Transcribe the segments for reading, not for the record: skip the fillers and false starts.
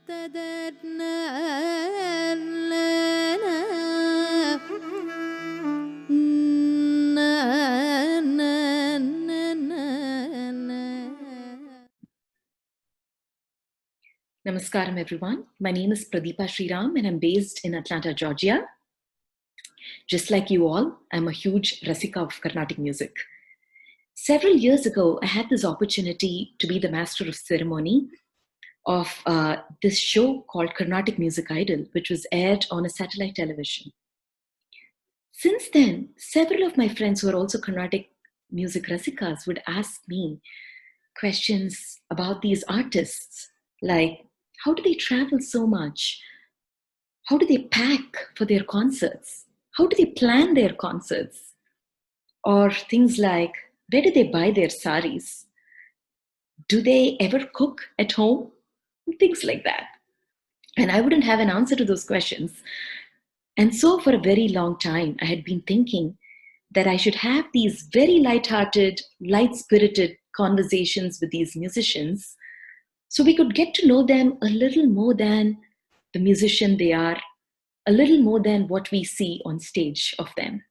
ததர்ன Namaskaram everyone. My name is Pradeepa Shriram and I'm based in Atlanta, Georgia. Just like you all, I'm a huge rasika of Carnatic music. Several years ago, I had this opportunity to be the master of ceremony of this show called Carnatic Music Idol, which was aired on a satellite television. Since then, several of my friends who are also Carnatic music rasikas would ask me questions about these artists, like how do they travel so much? How do they pack for their concerts? How do they plan their concerts? Or things like, where do they buy their saris? Do they ever cook at home? Things like that. And I wouldn't have an answer to those questions. And so for a very long time, I had been thinking that I should have these very light-hearted, light-spirited conversations with these musicians so we could get to know them a little more than the musician they are, a little more than what we see on stage of them.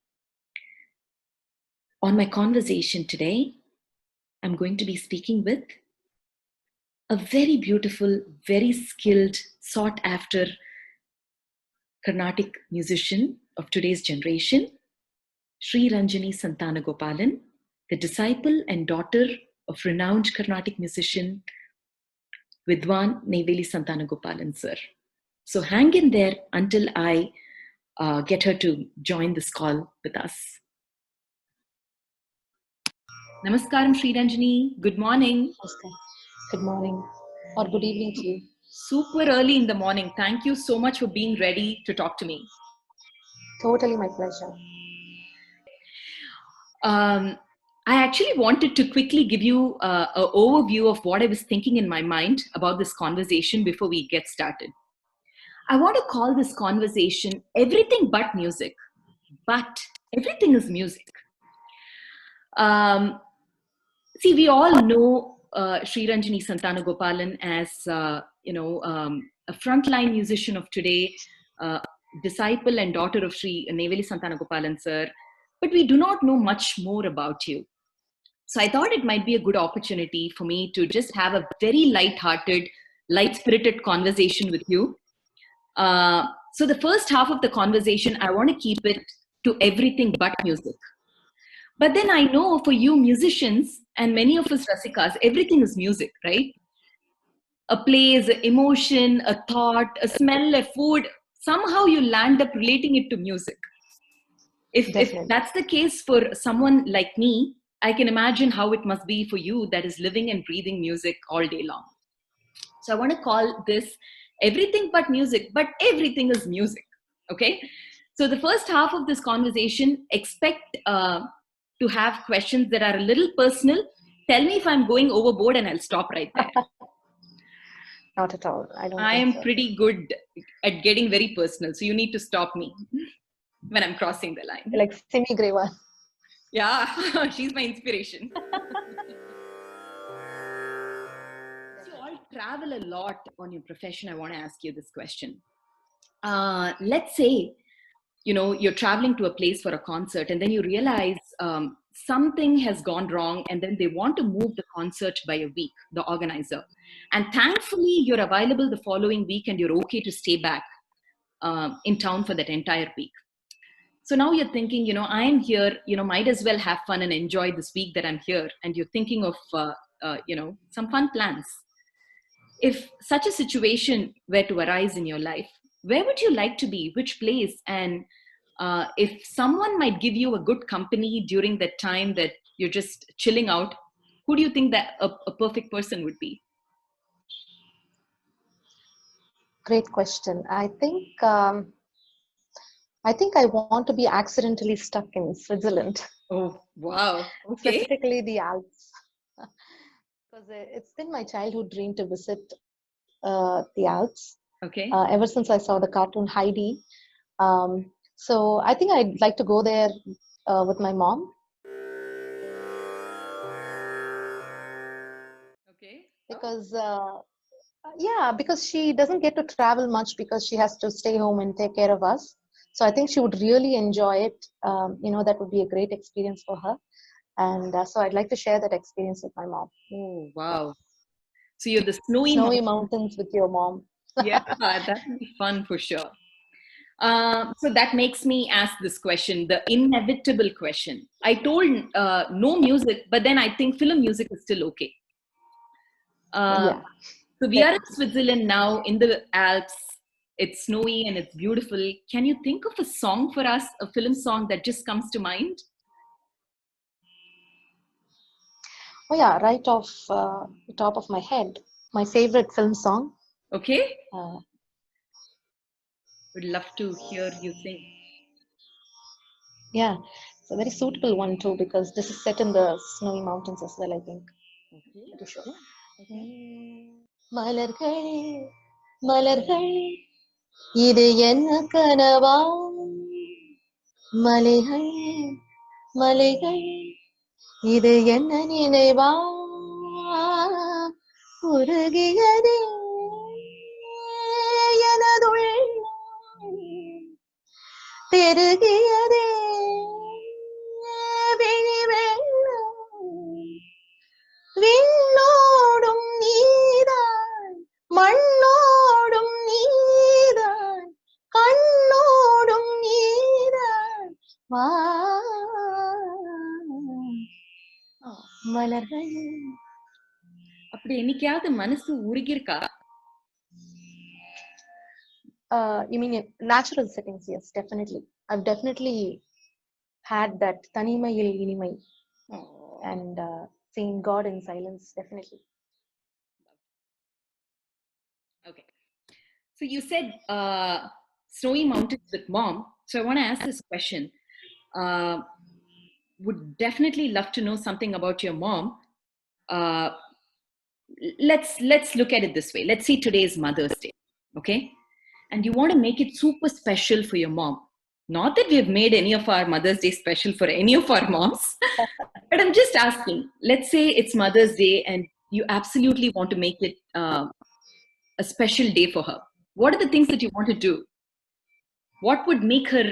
On my conversation today, I'm going to be speaking with a very beautiful, very skilled, sought after Carnatic musician of today's generation, Vid.Sriranjani Santanagopalan, the disciple and daughter of renowned Carnatic musician Vidwan Neyveli Santanagopalan sir. So hang in there until I get her to join this call with us. Namaskaram, Sriranjani. Good morning. Good morning or good evening to you. Super early in the morning. Thank you so much for being ready to talk to me. Totally my pleasure. I actually wanted to quickly give you an overview of what I was thinking in my mind about this conversation before we get started. I want to call this conversation Everything But Music. But everything is music. See, we all know Sriranjani Santanagopalan as, a frontline musician of today, disciple and daughter of Sri Neyveli Santanagopalan sir, but we do not know much more about you. So I thought it might be a good opportunity for me to just have a very light-hearted, light-spirited conversation with you. So the first half of the conversation, I want to keep it to everything but music. But then I know for you musicians and many of us rasikas, everything is music, right? A play is an emotion, a thought, a smell, a food. Somehow you land up relating it to music. If that's the case for someone like me, I can imagine how it must be for you that is living and breathing music all day long. So I want to call this Everything But Music, but everything is music, okay? So the first half of this conversation, expect to have questions that are a little personal. Tell me if I'm going overboard and I'll stop right there. Not at all. I am pretty good at getting very personal, so you need to stop me when I'm crossing the line. Like Simi Greva. Yeah, she's my inspiration. You all travel a lot on your profession. I want to ask you this question. Let's say, you're traveling to a place for a concert and then you realize something has gone wrong and then they want to move the concert by a week, the organizer. And thankfully, you're available the following week and you're okay to stay back in town for that entire week. So now you're thinking, I am here, might as well have fun and enjoy this week that I'm here. And you're thinking of, some fun plans. If such a situation were to arise in your life, where would you like to be? Which place? And if someone might give you a good company during that time that you're just chilling out, who do you think that a perfect person would be? Great question. I think I want to be accidentally stuck in Switzerland. Oh, wow. Okay. Specifically the Alps. Because it's been my childhood dream to visit the Alps. Okay. Ever since I saw the cartoon Heidi. So I think I'd like to go there with my mom. Okay. Because Yeah, because she doesn't get to travel much because she has to stay home and take care of us. So I think she would really enjoy it. That would be a great experience for her. And so I'd like to share that experience with my mom. Oh, wow. So you're the snowy Snowy mountain. mountains with your mom. Yeah, that would be fun for sure. So that makes me ask this question, the inevitable question. I told no music, but then I think film music is still okay. Uh, Yeah, so we are in definitely. Switzerland now, in the Alps. It's snowy and it's beautiful. Can you think of a song for us, a film song that just comes to mind? Oh yeah, right off the top of my head, my favorite film song. Okay, Uh, would love to hear you sing. yeah, it's a very suitable one too because this is set in the snowy mountains as well, I think. Okay, Pretty sure. yeah, okay. மலர்களே மலர்களே இது என்ன கனவா மலைகள் மலைகள் இது என்ன நினைவா உருகியதே எனதுள்ளம் பெருகியதே விழி வெள்ளம் விண்ணோடும் நீதான் மண்ணோடும் நீதான் கண்ணோடும் நீதான் வா மலர்கள். அப்படி என்னைக்காவது மனசு உருகிருக்கா? You mean in natural settings? Yes, definitely. I've definitely had that தனிமையில் இனிமை Oh, and seeing God in silence, definitely. okay. So you said snowy mountains with mom. So I want to ask this question. Uh, would definitely love to know something about your mom. Uh, let's look at it this way. Let's see today's Mother's Day, okay? And you want to make it super special for your mom. Not that we have made any of our Mother's Day special for any of our moms, but I'm just asking. Let's say it's Mother's Day, and you absolutely want to make it a special day for her. What are the things that you want to do? What would make her,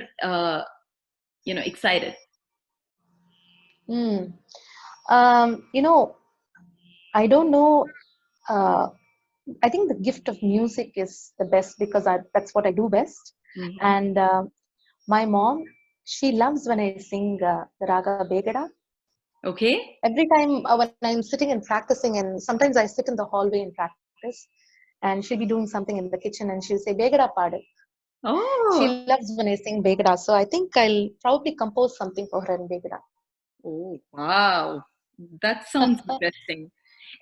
excited? Mm. You know, I don't know. Uh, I think the gift of music is the best because that's what I do best. Mm-hmm. And my mom, she loves when I sing the Raga Begada. Okay. Every time when I'm sitting and practicing, and sometimes I sit in the hallway and practice, and she'll be doing something in the kitchen and she'll say, Begada Padu. She Oh, loves when I sing Begada. So I think I'll probably compose something for her in Begada. oh, wow. That sounds interesting.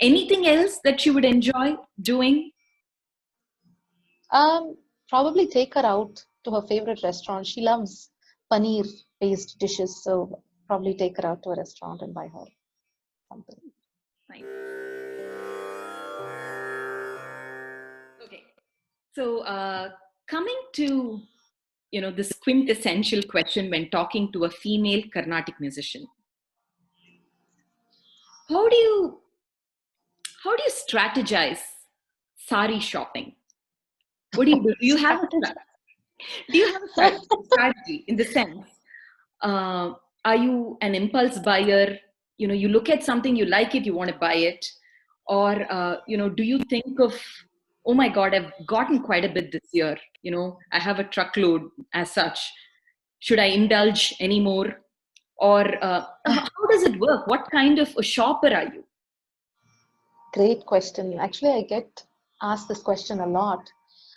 Anything else that you would enjoy doing? Probably take her out to her favorite restaurant. She loves paneer based dishes, so probably take her out to a restaurant and buy her something. Fine. Okay. So, coming to this quintessential question when talking to a female Carnatic musician, how do you how do you strategize sari shopping? What do you do? Strategy. Do you have a strategy in the sense? Uh, are you an impulse buyer? You look at something, you like it, you want to buy it, or do you think of, oh my God, I've gotten quite a bit this year. I have a truckload as such. Should I indulge anymore? Or how does it work? What kind of a shopper are you? Great question. Actually, I get asked this question a lot.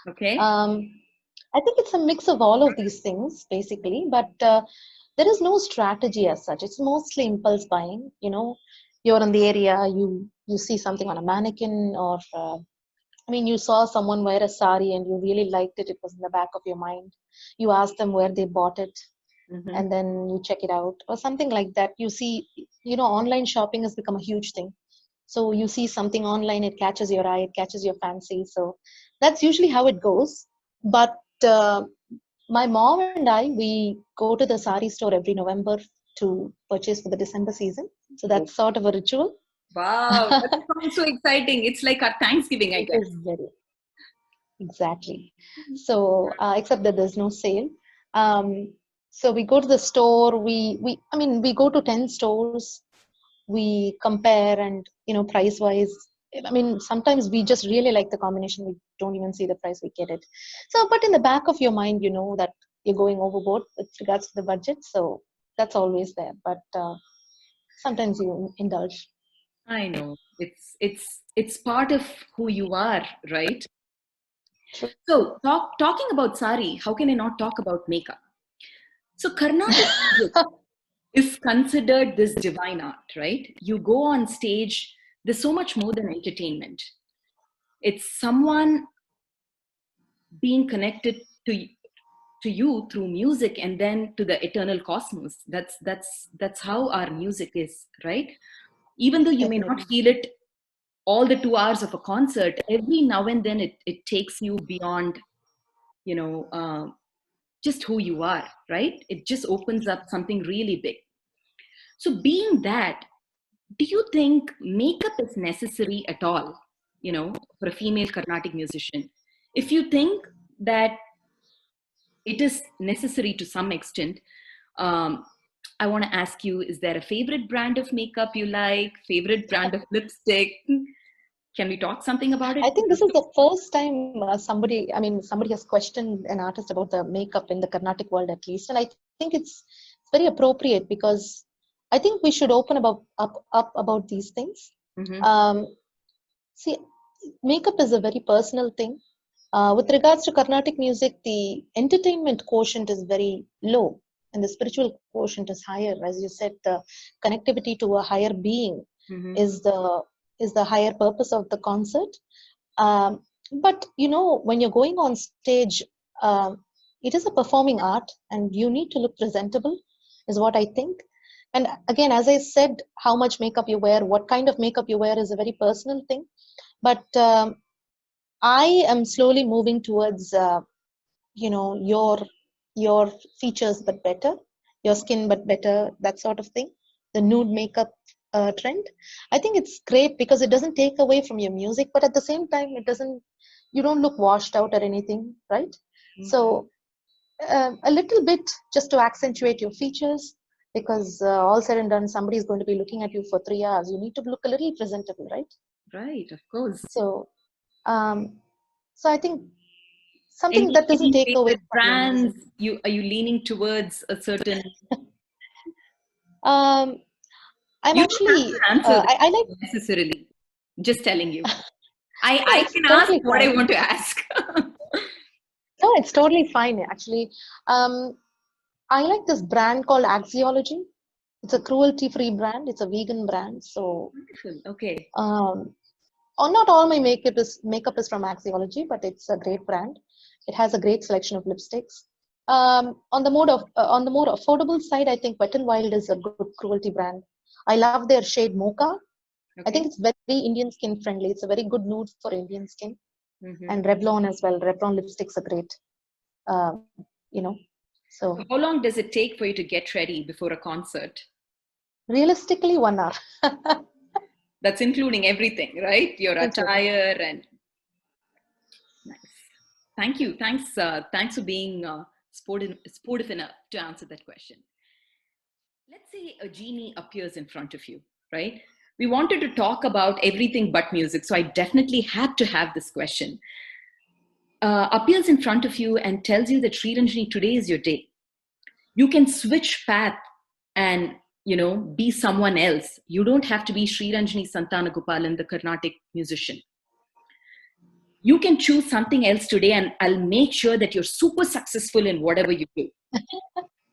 Okay. Um, I think it's a mix of all of these things, basically, but there is no strategy as such. It's mostly impulse buying. You're in the area, you see something on a mannequin, or I mean, you saw someone wear a sari and you really liked it. It was in the back of your mind. You ask them where they bought it, Mm-hmm. and then you check it out, or something like that. You see, online shopping has become a huge thing. So you see something online, it catches your eye, it catches your fancy. So that's usually how it goes. But my mom and I, we go to the sari store every November to purchase for the December season. So that's sort of a ritual. Wow, that sounds so exciting. It's like our Thanksgiving, I It guess. is very, exactly. So, except that there's no sale. Um, so we go to the store, I mean, we go to 10 stores, we compare and, price wise, I mean, sometimes we just really like the combination. We don't even see the price, we get it. So, but in the back of your mind, you know that you're going overboard with regards to the budget. So that's always there. But sometimes you indulge. I know. It's part of who you are, right? True. So talking about sari, how can I not talk about makeup? So Carnatic music is considered this divine art, right? You go on stage, there's so much more than entertainment. It's someone being connected to you through music and then to the eternal cosmos. That's how our music is, right? Even though you may not Definitely. feel it all the 2 hours of a concert, every now and then it takes you beyond, you know, just who you are, right? It just opens up something really big. So being that, do you think makeup is necessary at all, for a female Carnatic musician? If you think that it is necessary to some extent, um, I want to ask you, is there a favorite brand of makeup you like, favorite brand of lipstick? Can we talk something about it? I think this is the first time somebody has questioned an artist about the makeup in the Carnatic world, at least. And I think it's very appropriate because I think we should open up about these things. Mm-hmm. Um, See, makeup is a very personal thing. With regards to Carnatic music, the entertainment quotient is very low and the spiritual quotient is higher. As you said, the connectivity to a higher being Mm-hmm. is the higher purpose of the concert. Um, but when you're going on stage, it is a performing art, and you need to look presentable, is what I think. And again, as I said, how much makeup you wear, what kind of makeup you wear, is a very personal thing. But I am slowly moving towards your features but better, your skin but better, that sort of thing. The nude makeup trend, I think it's great because it doesn't take away from your music, but at the same time, you don't look washed out or anything, right? So a little bit just to accentuate your features, because all said and done, somebody is going to be looking at you for 3 hours. You need to look a little presentable, right? Right, of course. So um, so I think something Any that doesn't any take away favorite from your music. brands? Are you leaning towards a certain? Um, I'm You don't have actually, to answer I like, this necessarily. Just telling you. no, I it's can ask totally what I fine. want to ask. No, it's totally fine, actually. Um, I like this brand called Axiology. It's a cruelty-free brand. It's a vegan brand. So, Wonderful. Okay. um, not all my makeup is from Axiology, but it's a great brand. It has a great selection of lipsticks. On the more affordable side, I think Wet n Wild is a good cruelty brand. I love their shade Mocha. I think Okay. it's very Indian skin friendly. It's a very good nude for Indian skin. Mm-hmm. And Revlon as well. Revlon lipsticks are great. Um, you know, so So how long does it take for you to get ready before a concert? realistically, 1 hour. That's including everything, right? Your Including. attire and nice. Thank you. Thanks for being sportive enough to answer that question. Let's say a genie appears in front of you, right? We wanted to talk about everything but music, so I definitely had to have this question. Appears in front of you and tells you that Sriranjani, today is your day. You can switch path and be someone else. You don't have to be Sriranjani Santanagopalan, the Carnatic musician. You can choose something else today, and I'll make sure that you're super successful in whatever you do.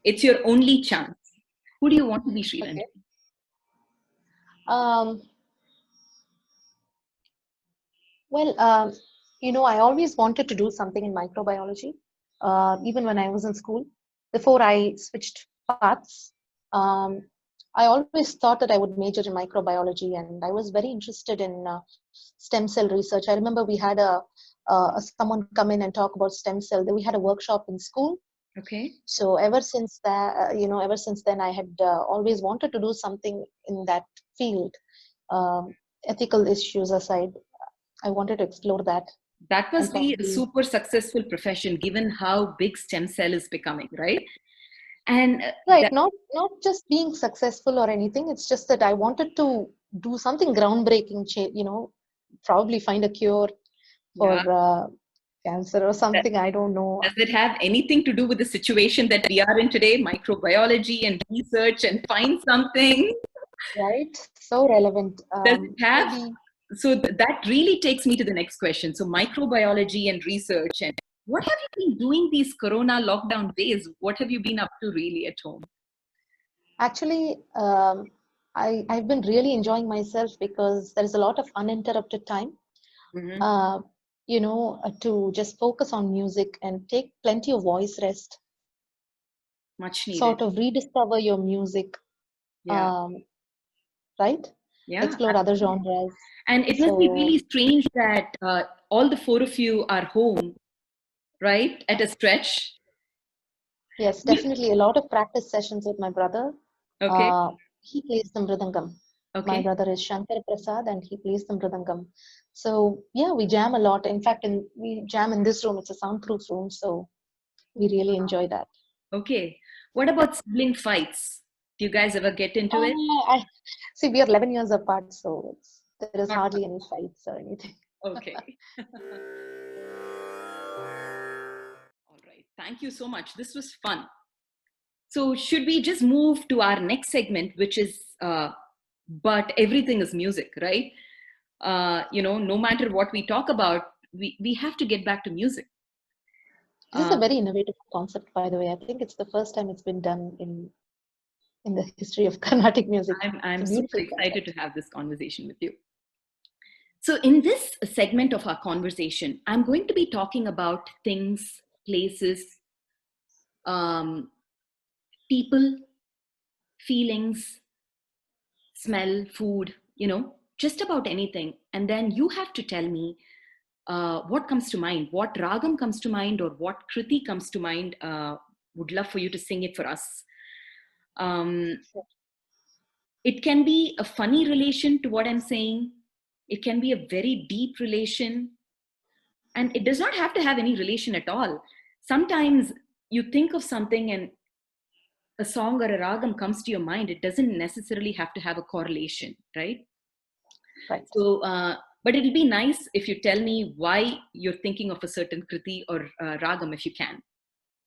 It's your only chance. Who do you want to be, Sriranjani? Okay. Um, well, I always wanted to do something in microbiology, even when I was in school. Before I switched paths, um, I always thought that I would major in microbiology, and I was very interested in stem cell research. I remember we had someone come in and talk about stem cell. We had a workshop in school. Okay. So ever since then, I had always wanted to do something in that field. ethical issues aside, I wanted to explore that. That And must be a probably, super successful profession given how big stem cell is becoming, right? And right, that, not just being successful or anything. It's just that I wanted to do something groundbreaking, probably find a cure for yeah, cancer or that, something. I don't know. does it have anything to do with the situation that we are in today, microbiology and research and find something? Right? So relevant. Does it have? Maybe So that really takes me to the next question. So microbiology and research, and what have you been doing these Corona lockdown days? What have you been up to really at home? actually, I've been really enjoying myself because there is a lot of uninterrupted time. Hmm. Uh, to just focus on music and take plenty of voice rest, Much needed. sort of rediscover your music, Yeah. um, right? Yeah. Explore other genres. And it must be So really strange that all the four of you are home, right? At a stretch. yes, definitely a lot of practice sessions with my brother. Okay. Uh, he plays the mridangam. My Okay. brother is Shankar Prasad and he plays the mridangam. So yeah, we jam a lot. In fact, we jam in this room. It's a soundproof room, so we really enjoy that. Okay. What about sibling fights? Do you guys ever get into it? I see. We are 11 years apart, so there is Not hardly much. any fights or anything. Okay. All right. Thank you so much. This was fun. So, should we just move to our next segment, which is but everything is music, right? No matter what we talk about, we have to get back to music. This is a Uh, very innovative concept, by the way. I think it's the first time it's been done in the history of Carnatic music. It's I'm a super beautiful excited to concept. have this conversation with you. So, in this segment of our conversation, I'm going to be talking about things, places, um, people, feelings, smell, food, just about anything. And then you have to tell me what comes to mind, what ragam comes to mind, or what kriti comes to mind. Would love for you to sing it for us. Um, Sure. it can be a funny relation to what I'm saying. It can be a very deep relation. And it does not have to have any relation at all. Sometimes you think of something and a song or a ragam comes to your mind. It doesn't necessarily have to have a correlation, right? Right. So, but it'll be nice if you tell me why you're thinking of a certain kriti or ragam if you can.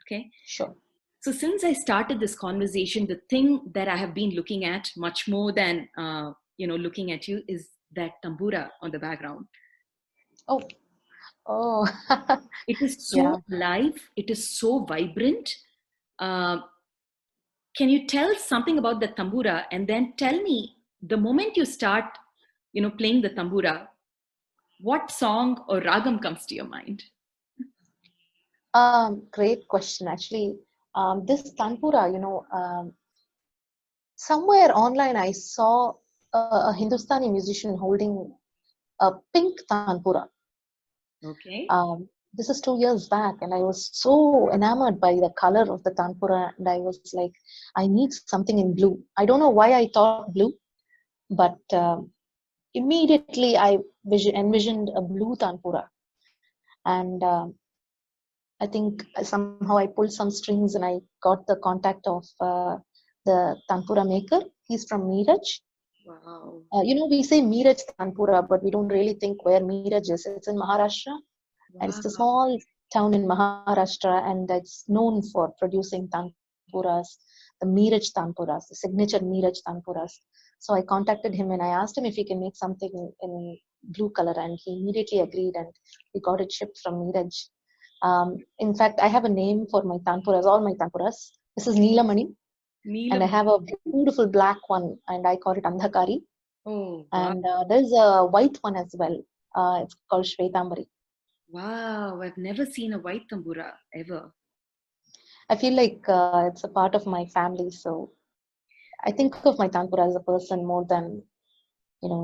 Okay. Sure. So, since I started this conversation, the thing that I have been looking at much more than looking at you is that tambura on the background. Oh, oh, It is so yeah. alive. It is so vibrant. Uh, can you tell something about the tambura and then tell me the moment you start, playing the tambura, what song or ragam comes to your mind? Great question. Actually, this Tanpura, somewhere online I saw a Hindustani musician holding a pink Tanpura. Okay. This is 2 years back, and I was so enamored by the color of the Tanpura, and I was like, I need something in blue. I don't know why I thought blue, but immediately I envisioned a blue Tanpura, and I think somehow I pulled some strings and I got the contact of the Tanpura maker. He's from Meeraj. Wow. We say Meeraj Tanpura, but we don't really think where Meeraj is. It's in Maharashtra, and it's a Wow. small town in Maharashtra, and it's known for producing Tanpuras, the Meeraj Tanpuras, the signature Meeraj Tanpuras. So I contacted him and I asked him if he can make something in blue color, and he immediately agreed, and we got it shipped from Meeraj. In fact, I have a name for my tanpuras, all my tanpuras. This is Neelamani, and I Neelam. have a beautiful black one, and I call it Andhakari. Oh, wow. And there's a white one as well. It's called Shvetambari. Wow. I've never seen a white tambura ever. I feel like it's a part of my family, so I think of my tanpura as a person more than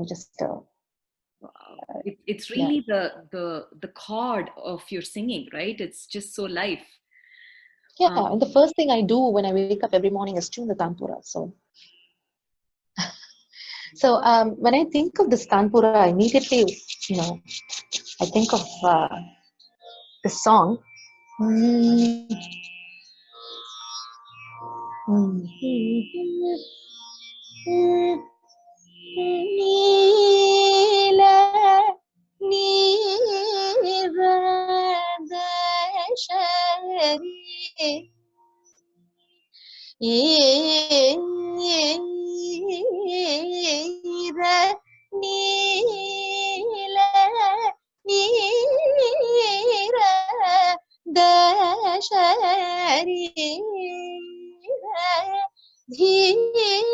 just Wow. It's yeah. really the chord of your singing, right? It's just so live. Yeah, Um, and the first thing I do when I wake up every morning is tune the tanpura. So So when I think of this Tanpura, I immediately, I think of the song. Mm, நீல நீரதசரி ஈர நீல நீர தசரி धीरतर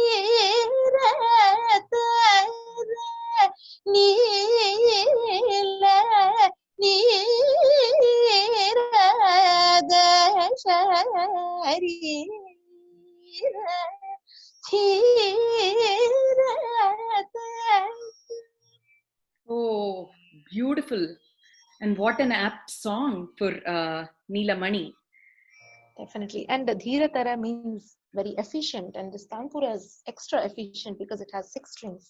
नील नीरदशरीर धीरतर. Oh, beautiful. And what an apt song for Neelamani. Definitely. And the Dhiratara means very efficient, and this Tanpura is extra efficient because it has 6 strings.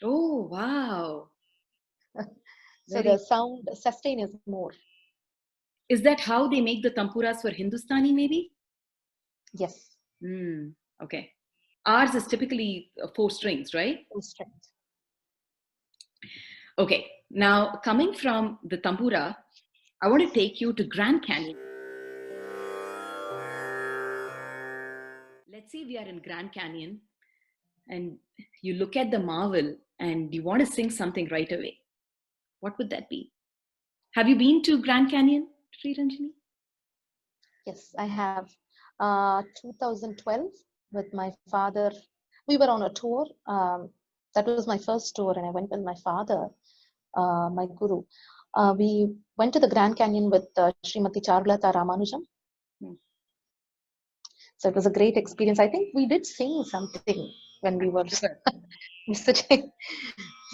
Oh, wow. So Very. the sound sustain is more. Is that how they make the tampuras for Hindustani, maybe? Yes. Okay. Ours is typically 4 strings, right? 4 strings. Okay. Now, coming from the tampura, I want to take you to Grand Canyon. Let's say we are in Grand Canyon and you look at the marvel and you want to sing something right away. What would that be? Have you been to Grand Canyon, Sriranjani? Yes, I have. 2012 with my father. We were on a tour. That was my first tour, and I went with my father, my guru. We went to the Grand Canyon with Srimati Charulata Ramanujam. So it was a great experience. I think we did sing something when we were visiting.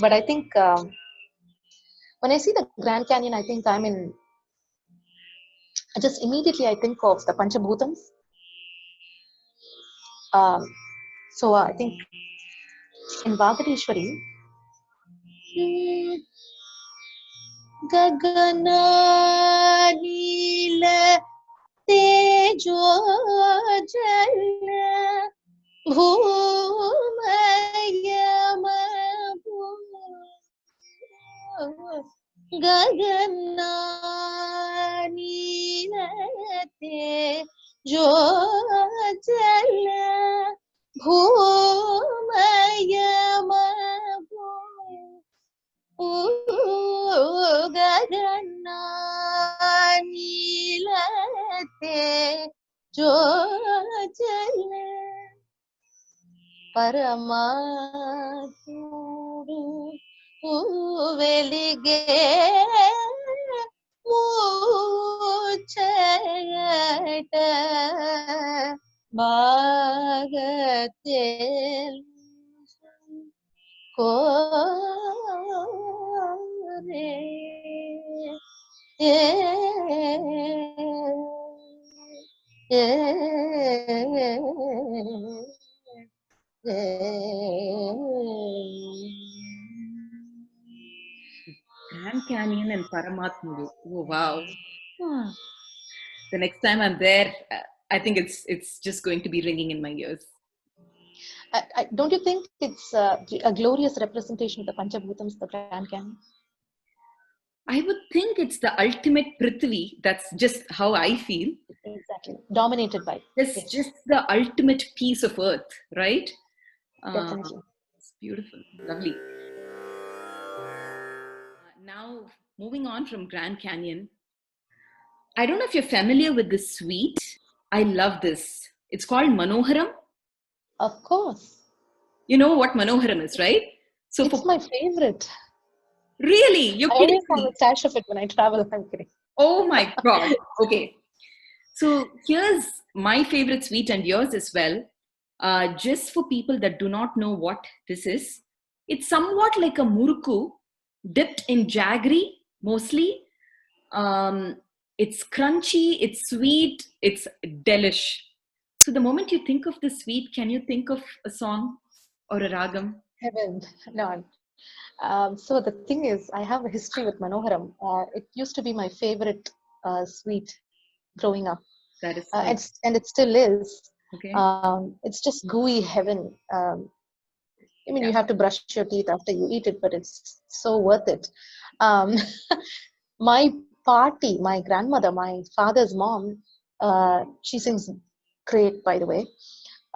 But I think when I see the Grand Canyon, I think just immediately I think of the Panchabhutams. So I think in Vagadishwari, Gagana Nila Tejo Jala Bhumayama Gagana Nila Tejo Jala Bhumayama Gagana Nilate Jo Jala Paramaturu Velige Muchayata Bhagatel Kore Grand Canyon and Paramatmulu. Oh, wow. The next time I'm there, I think it's just going to be ringing in my ears. Don't you think it's a glorious representation of the Panchabhutams, the Grand Canyon? I would think it's the ultimate Prithvi. That's just how I feel. Exactly. Dominated by. It's just the ultimate piece of earth, right? Definitely. It's beautiful. Lovely. Now, moving on from Grand Canyon. I don't know if you're familiar with this sweet. I love this. It's called Manoharam. Of course. You know what Manoharam is, right? So it's my favorite. Really? You're I kidding always have a stash of it when I travel. I'm kidding. Oh my God. Okay. So here's my favorite sweet and yours as well. Just for people that do not know what this is, it's somewhat like a muruku dipped in jaggery mostly. It's crunchy, it's sweet, it's delish. So the moment you think of the sweet, can you think of a song or a ragam? Heaven, none. So the thing is, I have a history with Manoharam. It used to be my favorite sweet growing up, That is sweet. and it still is. Okay. It's just gooey heaven. I mean, Yeah. you have to brush your teeth after you eat it, but it's so worth it. Um, my my grandmother, my father's mom, she sings great, by the way.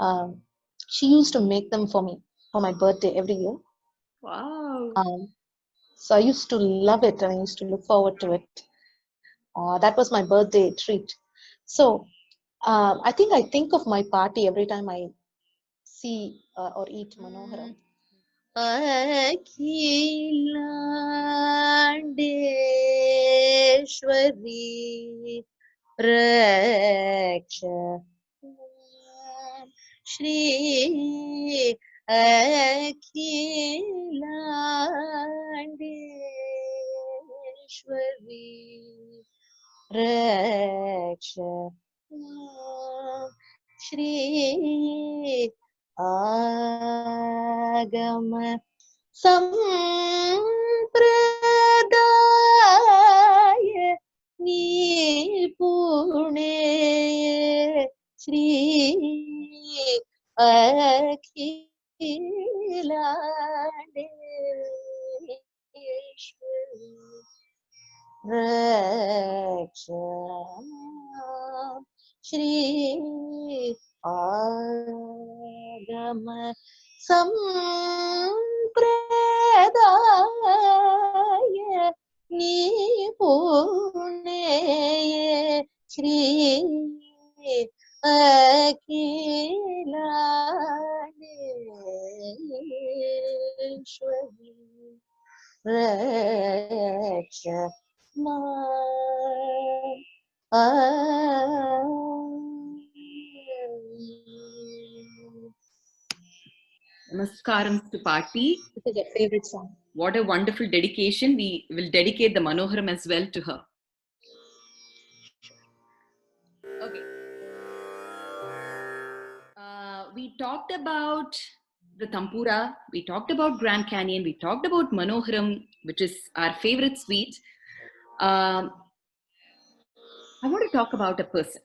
Um, she used to make them for me for my birthday every year. Wow. Um, so I used to love it and I used to look forward to it. That was my birthday treat. So I think of my party every time I see or eat Manoharam. Akhilandeshwari Raksha Shri Akhilandeshwari Raksha Shri Agama Sampradaya Nipune Shri Akhilandeshwari Raksha Shri Agama Sampradaya Nipune Shri Akhilandeshwari Raksha Ma Namaskaram to Party. This is your favorite song. What a wonderful dedication. We will dedicate the Manoharam as well to her. Okay. We talked about the Tampura, we talked about Grand Canyon, we talked about Manoharam, which is our favorite sweet. I want to talk about a person.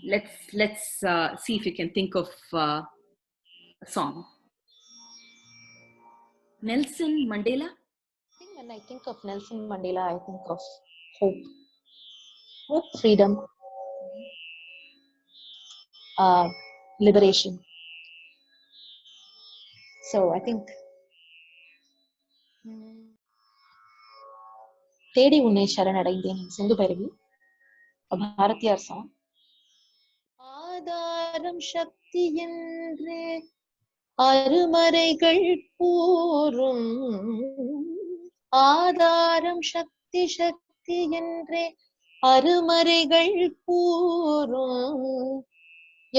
Let's see if you can think of a song. Nelson Mandela. I think when I think of Nelson Mandela, I think of hope, freedom, uh, liberation. So I think தேடி உன்னை சரணடைந்தேன் Sindhu Bhairavi, a Bharatiyar song. ஆதாரம் சக்தி என்றே அருமறைகள் கூறும், ஆதாரம் சக்தி சக்தி என்றே அருமறைகள் கூறும்,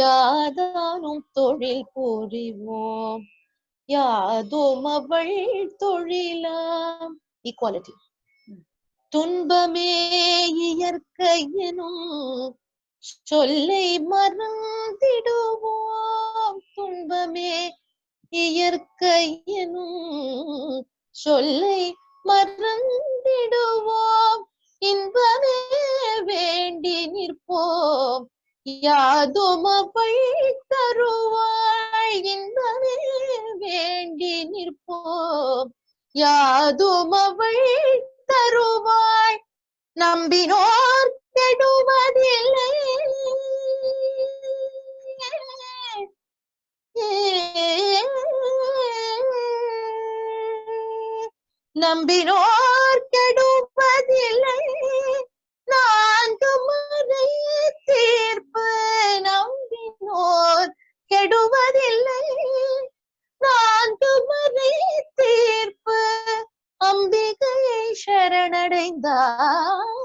யாதானும் தொழில் புரிவோம் யாதும் அவள் தொழிலாம். ஈக்குவாலிட்டி. துன்பமே இயற்கையெனும் சொல்லை மறந்திடுவோம், துன்பமே இயற்கையெனும் சொல்லை மறந்திடுவோம், இன்பமே வேண்டி நிற்போம் யாதும் அவள் தருவாள், இன்பமே வேண்டி நிற்போம் யாதும் அவள் தருவாள், நம்பினோர் கெடுவதில்லை நம்பினோர் கெடுவதில்லை, நான்கு முறை தீர்ப்பு நம்பினோர் கெடுவதில்லை, நான்கு முறை தீர்ப்பு அம்பிகையை சரணடைந்தால்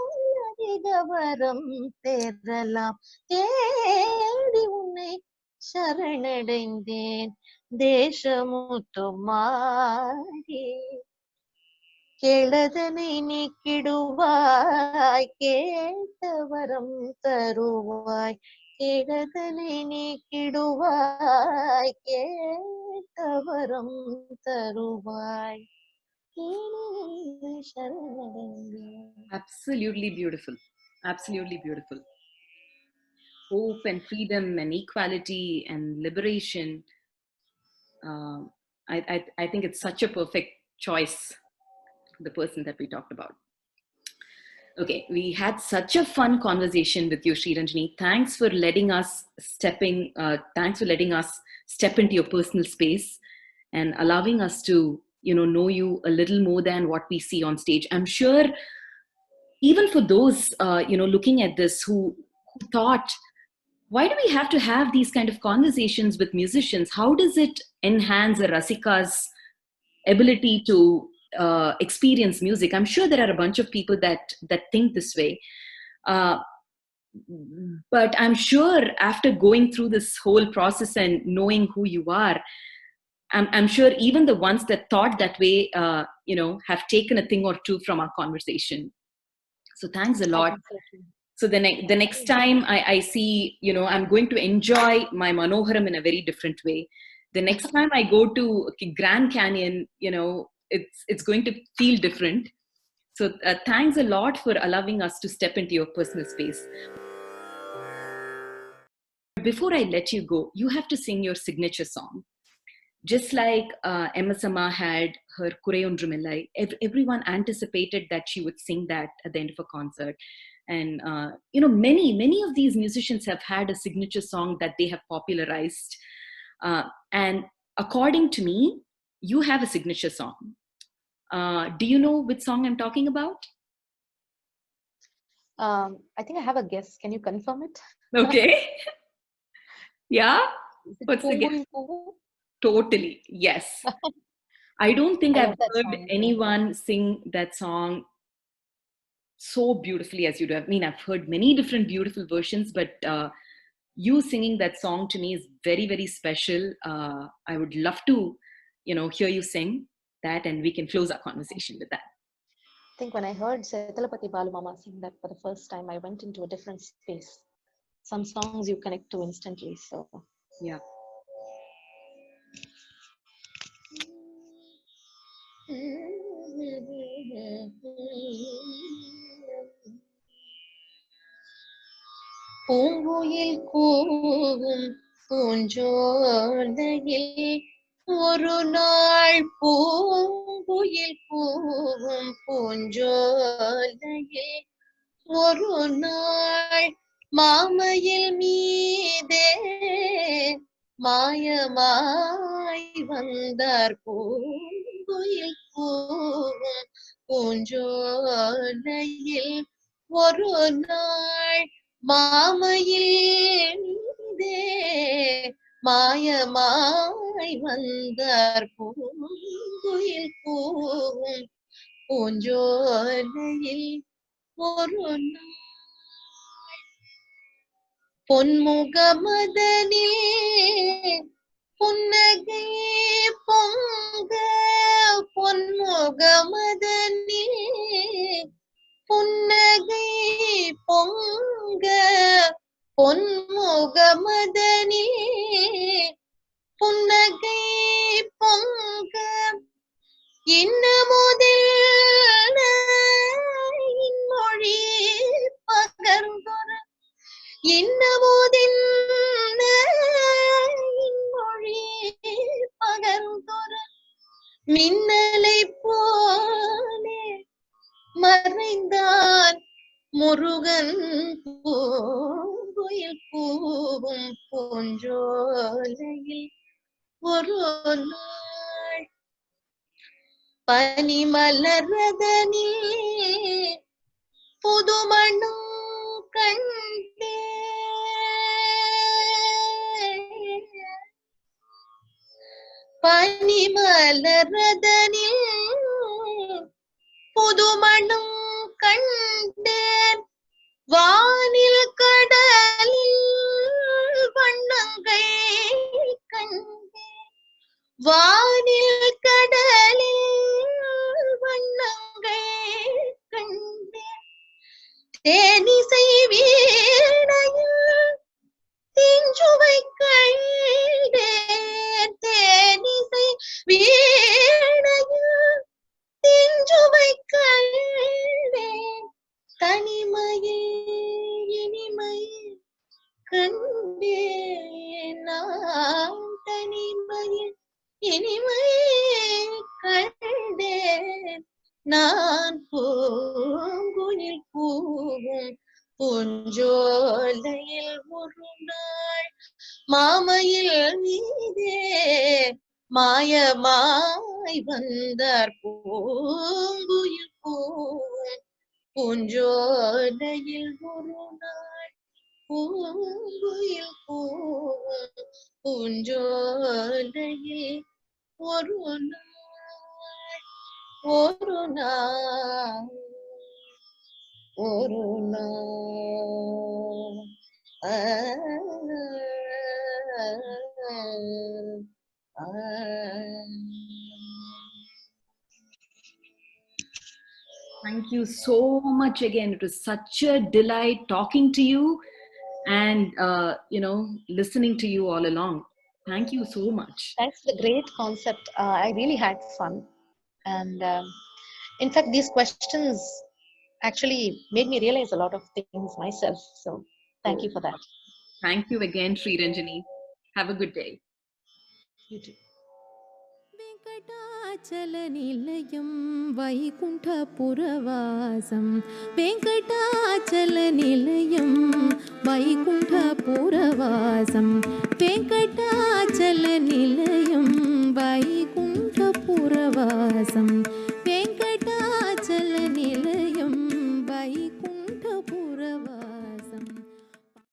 அதிக வரம் பெறலாம், தேடி உன்னை சரணடைந்தேன் தேசமுத்துமாரி, கேளதனை நீக்கிடுவாய் கேட்ட வரம் தருவாய், கேடதனை நீக்கிடுவாய், கேட்டவரம் தருவாய். Absolutely beautiful. Absolutely beautiful. Hope and freedom and equality and liberation. I think it's such a perfect choice, the person that we talked about. Okay, we had such a fun conversation with you, Sriranjani. Thanks for letting us step into your personal space and allowing us to, know you a little more than what we see on stage. I'm sure even for those, looking at this who thought, why do we have to have these kind of conversations with musicians? How does it enhance a Rasika's ability to experience music? I'm sure there are a bunch of people that think this way. But I'm sure after going through this whole process and knowing who you are, I'm sure even the ones that thought that way, have taken a thing or two from our conversation. So thanks a lot. So the next time I see, I'm going to enjoy my Manoharam in a very different way. The next time I go to Grand Canyon, it's going to feel different. So thanks a lot for allowing us to step into your personal space. Before I let you go, you have to sing your signature song. Just like Emma Sama had her Kureyondrumillai, everyone anticipated that she would sing that at the end of a concert. And, many of these musicians have had a signature song that they have popularized. And according to me, you have a signature song. Do you know which song I'm talking about? I think I have a guess. Can you confirm it? Okay. Yeah? What's the guess? Totally. Yes. I don't think I've heard anyone sing that song so beautifully as you do. I mean, I've heard many different beautiful versions, but you singing that song to me is very, very special. I would love to, hear you sing that, and we can close our conversation with that. I think when I heard Setalapati Balumama sing that for the first time, I went into a different space. Some songs you connect to instantly. So yeah. பூங்குயில் கூவும் பூஞ்சோலையில் ஒரு நாள் பூங்குயில் கூவும் பூஞ்சோலையில் ஒரு நாள் மாமயில் மீதே மாயமாய் வந்தார் பூங்குயில் கூவும் பூஞ்சோலையில் ஒரு நாள் மாமயில் மீதே மாயமாய் வந்தார் பூங்குயில் கூவும் பூஞ்சோலையில் ஒரு நாள் பொன்முகமதனில் புன்னகை பொங்க பொன்முகமதனில் புன்னகை பொங்க பொன்முகமதனில் புன்னகை பொங்க இன்னமுதில் இன்மொழி பகர்ந்தொரு இன்னமுதின் இன்மொழி பகர்ந்தொரு மின்னலை போலே மறைந்தான் முருகன் பூங்குயில் கூவும் பூஞ்சோலையில் ஒரு நாள் பனிமலரதனில் புதுமண்ணும் கண்டே பனிமலரதனில் புதுமண்ணும் கண்டேன் வானில் கடலில் வண்ணங்கள் கண்டேன் வானில் கடலில் வண்ணங்கள் கண்டேன் தேனிசை வீணையில் கண்டேன் நான் தனிமையில் இனிமை கண்டேன் நான் பூங்குயில் பூவும் பூஞ்சோலையில் ஒரு நாள் மாமையில் மீதே மாயமாய் வந்தார் பூங்குயில் பூவும் பூஞ்சோலையில் ஒரு நாள் பூங்குயில் பூவும் பூஞ்சோலையில் ஒரு நாள் ஒரு நாள் ஒரு நாள் Thank you so much again. It was such a delight talking to you and listening to you all along. Thank you so much. That's the great concept. I really had fun, and in fact, these questions actually made me realize a lot of things myself. So, thank you for that. Thank you again, Sriranjani. Have a good day. You too. Venkatachala నిలయం వైకుంఠపురవాసం వెంకటాచల నిలయం వైకుంఠపురవాసం వెంకటాచల నిలయం వైకుంఠపురవాసం